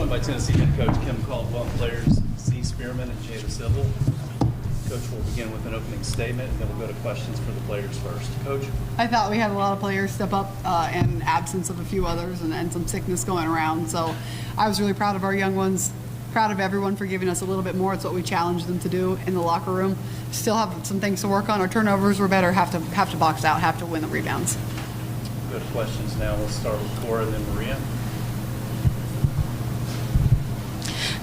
joined by Tennessee head coach Kim Caldwell and players Z. Spearman and Jada Sybil. Coach will begin with an opening statement, and then we'll go to questions for the players first. Coach? I thought we had a lot of players step up in absence of a few others and some sickness going around. So I was really proud of our young ones, proud of everyone for giving us a little bit more. It's what we challenged them to do in the locker room. Still have some things to work on. Our turnovers were better, have to box out, have to win the rebounds. We'll go to questions now. We'll start with Cora and then Maria.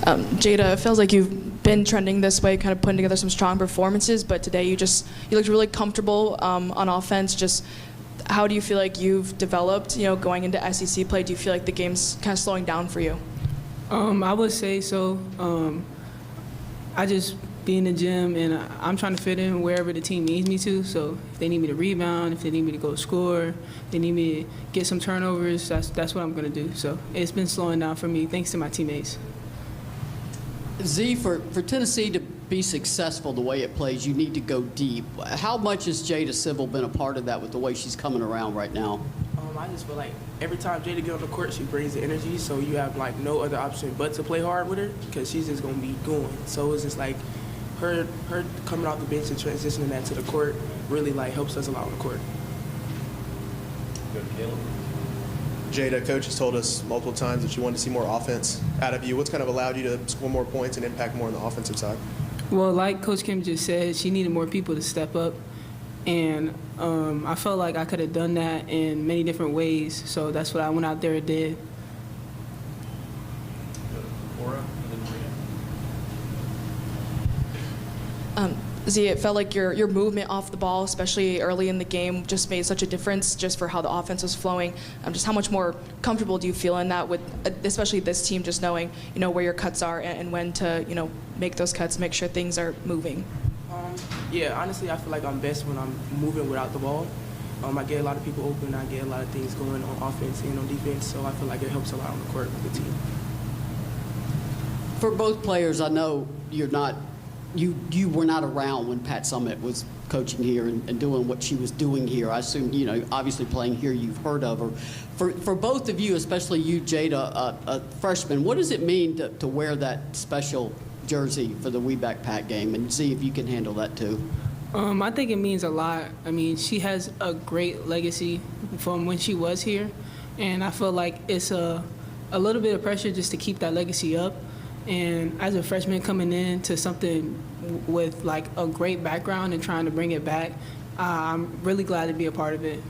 Jada, it feels like you've been trending this way, kind of putting together some strong performances, but today you looked really comfortable on offense. Just how do you feel like you've developed, going into SEC play? Do you feel like the game's kind of slowing down for you? I would say so. I just be in the gym, and I'm trying to fit in wherever the team needs me to. So if they need me to rebound, if they need me to go score, if they need me to get some turnovers, that's what I'm going to do. So it's been slowing down for me thanks to my teammates. Z, for Tennessee to be successful the way it plays, you need to go deep. How much has Jada Sybil been a part of that with the way she's coming around right now? I just feel like every time Jada gets on the court, she brings the energy, so you have like no other option but to play hard with her because she's just going to be going. So it's just like her coming off the bench and transitioning that to the court really like helps us a lot on the court. Go to Caleb. Jada, coach has told us multiple times that you wanted to see more offense out of you. What's kind of allowed you to score more points and impact more on the offensive side? Well, like Coach Kim just said, she needed more people to step up. And I felt like I could have done that in many different ways. So that's what I went out there and did. Go to Cora and then Maria. Z, it felt like your movement off the ball, especially early in the game, just made such a difference just for how the offense was flowing. Just how much more comfortable do you feel in that with, especially this team, just knowing, where your cuts are and when to, make those cuts, make sure things are moving? Yeah, honestly, I feel like I'm best when I'm moving without the ball. I get a lot of people open. I get a lot of things going on offense and on defense, so I feel like it helps a lot on the court with the team. For both players, I know you were not around when Pat Summitt was coaching here and doing what she was doing here. I assume, obviously playing here, you've heard of her. For both of you, especially you, Jada, a freshman, what does it mean to wear that special jersey for the We Back Pat game, and see if you can handle that too? I think it means a lot. I mean, she has a great legacy from when she was here, and I feel like it's a little bit of pressure just to keep that legacy up. And as a freshman coming in to something with like a great background and trying to bring it back, I'm really glad to be a part of it.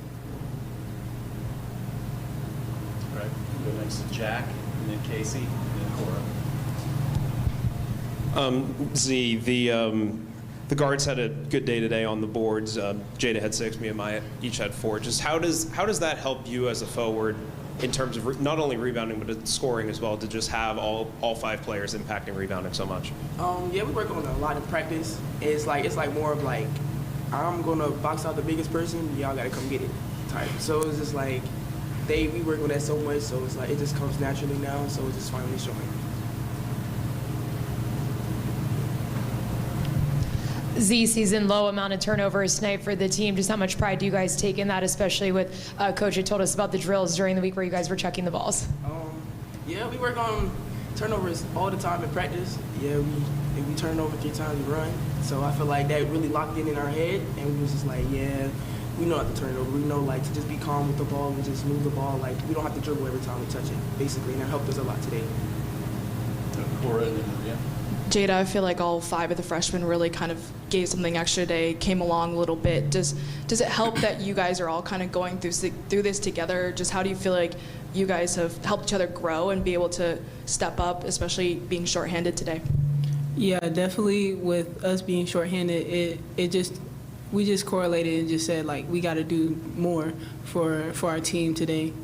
All right, we'll go next to Jack, and then Casey, and then Cora. Z, the guards had a good day today on the boards. Jada had 6, me and Maya each had 4. Just how does that help you as a forward in terms of not only rebounding but scoring as well, to just have all 5 players impacting rebounding so much? Yeah, we work on a lot in practice. It's like more of like I'm gonna box out the biggest person, y'all gotta come get it type. So it's just like we work on that so much, so it's like it just comes naturally now. So it's just finally showing. Z, season low amount of turnovers tonight for the team. Just how much pride do you guys take in that, especially with Coach had told us about the drills during the week where you guys were checking the balls? Yeah, we work on turnovers all the time in practice. Yeah, if we turn over 3 times, we run. So I feel like that really locked in our head, and we was just like, yeah, we know how to turn it over. We know like to just be calm with the ball and just move the ball. Like we don't have to dribble every time we touch it, basically, and that helped us a lot today. Go to Cora and then Maria. Jada, I feel like all 5 of the freshmen really kind of gave something extra today, came along a little bit. Does it help that you guys are all kind of going through this together? Just how do you feel like you guys have helped each other grow and be able to step up, especially being shorthanded today? Yeah, definitely. With us being shorthanded, we just correlated and just said like we got to do more for our team today.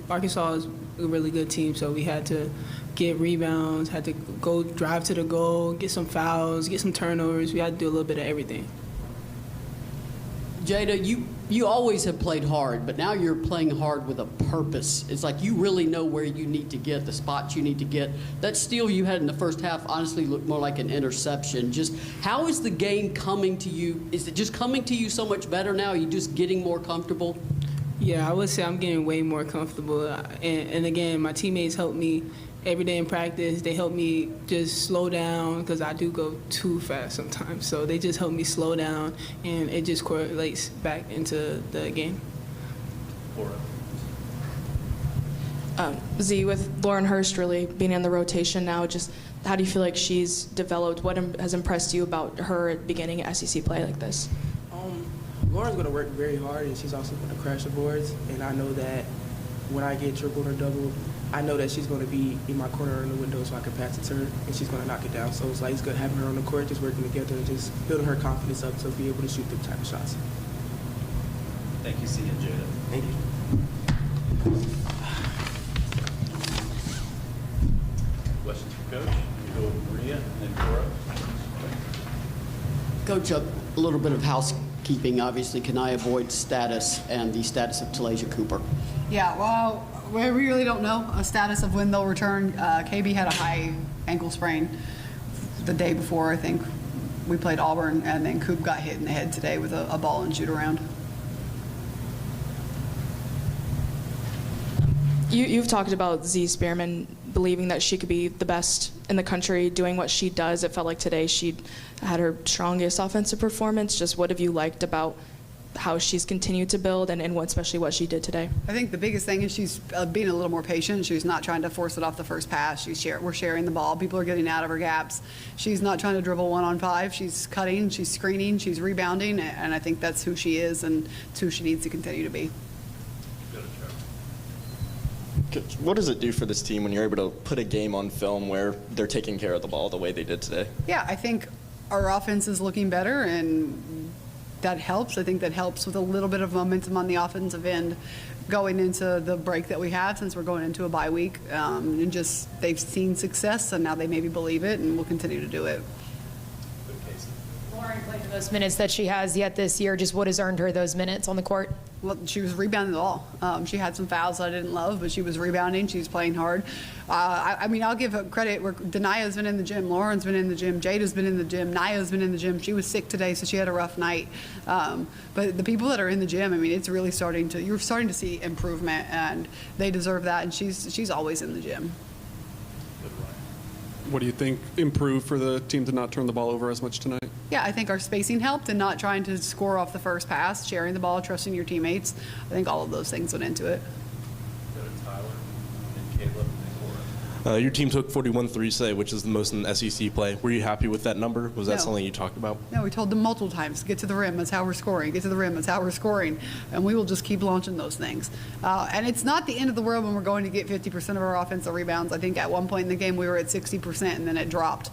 Arkansas is a really good team, so we had to get rebounds, had to go drive to the goal, get some fouls, get some turnovers. We had to do a little bit of everything. Jada, you always have played hard, but now you're playing hard with a purpose. It's like you really know where you need to get, the spots you need to get. That steal you had in the first half honestly looked more like an interception. Just how is the game coming to you? Is it just coming to you so much better now? Are you just getting more comfortable? Yeah, I would say I'm getting way more comfortable. And again, my teammates help me every day in practice. They help me just slow down because I do go too fast sometimes. So they just help me slow down, and it just correlates back into the game. Z, with Lauren Hurst really being in the rotation now, just how do you feel like she's developed? What has impressed you about her at beginning SEC play like this? Lauren's going to work very hard, and she's also going to crash the boards. And I know that when I get tripled or doubled, I know that she's going to be in my corner or in the window so I can pass it to her, and she's going to knock it down. So it's good having her on the court, just working together and just building her confidence up to be able to shoot the type of shots. Thank you, C and Jada. Thank you. Questions for Coach? We'll go with Maria and then Cora. Coach, a little bit of housekeeping. Obviously, can I avoid status and the status of Talasia Cooper? Yeah, well, we really don't know a status of when they'll return. KB had a high ankle sprain the day before, I think. We played Auburn, and then Coop got hit in the head today with a ball and shoot around. You've talked about Z Spearman believing that she could be the best in the country doing what she does. It felt like today she had her strongest offensive performance. Just what have you liked about how she's continued to build and especially what she did today? I think the biggest thing is she's being a little more patient. She's not trying to force it off the first pass. We're sharing the ball. People are getting out of her gaps. She's not trying to dribble 1-on-5. She's cutting, she's screening, she's rebounding, and I think that's who she is and it's who she needs to continue to be. What does it do for this team when you're able to put a game on film where they're taking care of the ball the way they did today? Yeah, I think our offense is looking better, and that helps. I think that helps with a little bit of momentum on the offensive end going into the break that we have since we're going into a bye week. And just they've seen success, and now they maybe believe it, and will continue to do it. Lauren played the most minutes that she has yet this year. Just what has earned her those minutes on the court? Well, she was rebounding the ball. She had some fouls I didn't love, but she was rebounding. She's playing hard. I mean, I'll give her credit. Denia's been in the gym. Lauren's been in the gym. Jada's been in the gym. Naya's been in the gym. She was sick today, so she had a rough night. But the people that are in the gym, I mean, it's really you're starting to see improvement, and they deserve that. And she's always in the gym. What do you think improved for the team to not turn the ball over as much tonight? Yeah, I think our spacing helped and not trying to score off the first pass, sharing the ball, trusting your teammates. I think all of those things went into it. Go to Tyler, and Caleb, and Cora. Your team took 41 threes today, which is the most in SEC play. Were you happy with that number? Was that No. something you talked about? No, we told them multiple times, get to the rim, that's how we're scoring. Get to the rim, that's how we're scoring. And we will just keep launching those things. And it's not the end of the world when we're going to get 50% of our offensive rebounds. I think at one point in the game we were at 60% and then it dropped.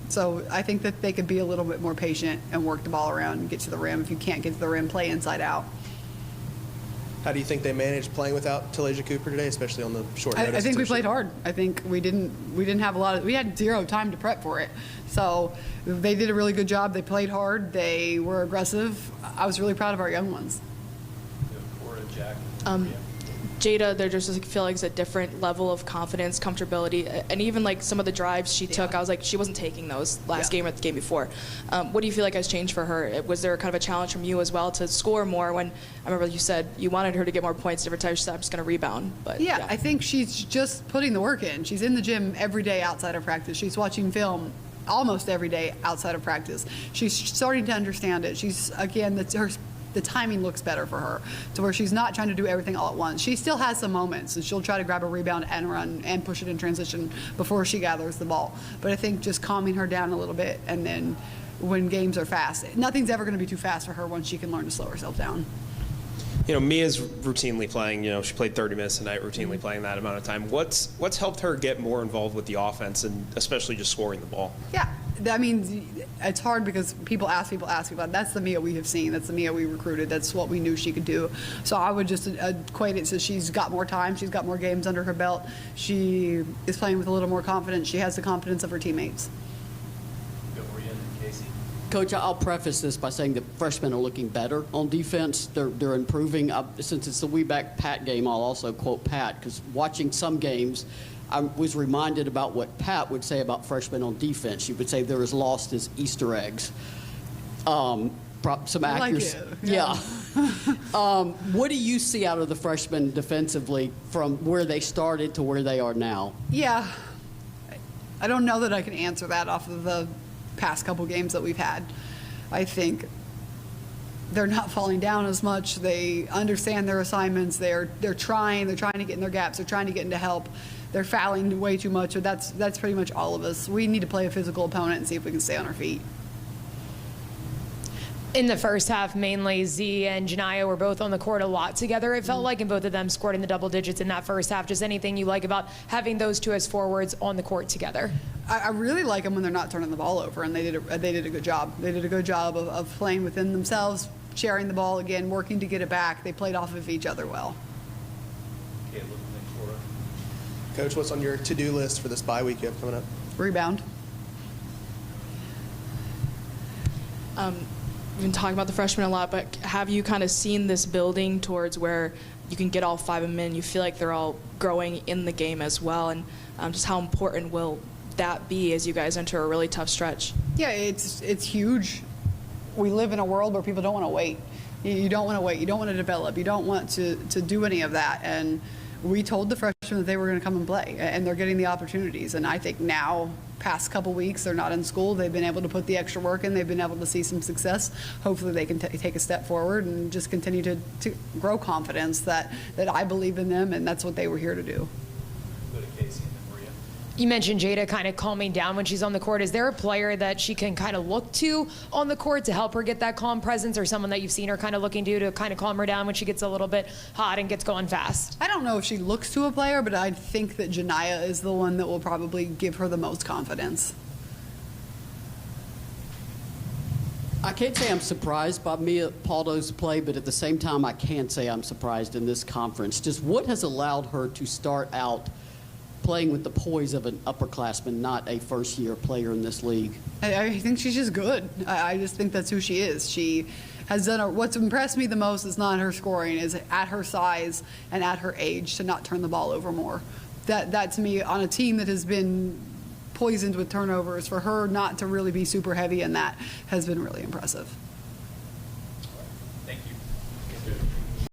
So I think that they could be a little bit more patient and work the ball around and get to the rim. If you can't get to the rim, play inside out. How do you think they managed playing without Talasia Cooper today, especially on the short notice? I think we played hard. I think we didn't have we had zero time to prep for it. So they did a really good job. They played hard. They were aggressive. I was really proud of our young ones. Cora, Jack, Jada, there just feel like it's a different level of confidence, comfortability, and even like some of the drives she took, I was like, she wasn't taking those last game or the game before. What do you feel like has changed for her? Was there kind of a challenge from you as well to score more when, I remember you said you wanted her to get more points every time she said, I'm just going to rebound. But Yeah, I think she's just putting the work in. She's in the gym every day outside of practice. She's watching film almost every day outside of practice. She's starting to understand it. She's, again, the timing looks better for her to where she's not trying to do everything all at once. She still has some moments, and she'll try to grab a rebound and run and push it in transition before she gathers the ball. But I think just calming her down a little bit, and then when games are fast, nothing's ever going to be too fast for her once she can learn to slow herself down. You know, Mia's routinely playing, she played 30 minutes tonight, routinely playing that amount of time. What's helped her get more involved with the offense and especially just scoring the ball? Yeah, I mean, it's hard because people ask. That's the Mia we have seen. That's the Mia we recruited. That's what we knew she could do. So I would just equate it to she's got more time. She's got more games under her belt. She is playing with a little more confidence. She has the confidence of her teammates. Go Maria and Casey. Coach, I'll preface this by saying the freshmen are looking better on defense. They're improving. Since it's the We Back Pat game, I'll also quote Pat, because watching some games, I was reminded about what Pat would say about freshmen on defense. She would say they're as lost as Easter eggs. Some accuracy. Like it. Yeah. What do you see out of the freshmen defensively from where they started to where they are now? Yeah, I don't know that I can answer that off of the past couple games that we've had. I think they're not falling down as much. They understand their assignments. They're trying to get in their gaps. They're trying to get into help. They're fouling way too much. So that's pretty much all of us. We need to play a physical opponent and see if we can stay on our feet. In the first half, mainly Z and Janiyah were both on the court a lot together. It felt like, and both of them scored in the double digits in that first half. Just anything you like about having those two as forwards on the court together? I really like them when they're not turning the ball over, and they did a good job. They did a good job of playing within themselves, sharing the ball again, working to get it back. They played off of each other well. Coach, what's on your to-do list for this bye week you have coming up? Rebound. We've been talking about the freshmen a lot, but have you kind of seen this building towards where you can get all 5 of them in? You feel like they're all growing in the game as well, and just how important will that be as you guys enter a really tough stretch? Yeah, it's huge. We live in a world where people don't want to wait. You don't want to wait. You don't want to develop. You don't want to do any of that. And we told the freshmen that they were going to come and play, and they're getting the opportunities. And I think now, past couple weeks, they're not in school. They've been able to put the extra work in. They've been able to see some success. Hopefully they can take a step forward and just continue to grow confidence that I believe in them, and that's what they were here to do. Go to Casey and then Maria. You mentioned Jada kind of calming down when she's on the court. Is there a player that she can kind of look to on the court to help her get that calm presence, or someone that you've seen her kind of looking to kind of calm her down when she gets a little bit hot and gets going fast? I don't know if she looks to a player, but I think that Janiyah is the one that will probably give her the most confidence. I can't say I'm surprised by Mia Paldo's play, but at the same time, I can say I'm surprised in this conference. Just what has allowed her to start out playing with the poise of an upperclassman, not a first-year player in this league? I think she's just good. I just think that's who she is. She has done what's impressed me the most is not her scoring, is at her size and at her age to not turn the ball over more. That to me, on a team that has been poisoned with turnovers, for her not to really be super heavy in that has been really impressive.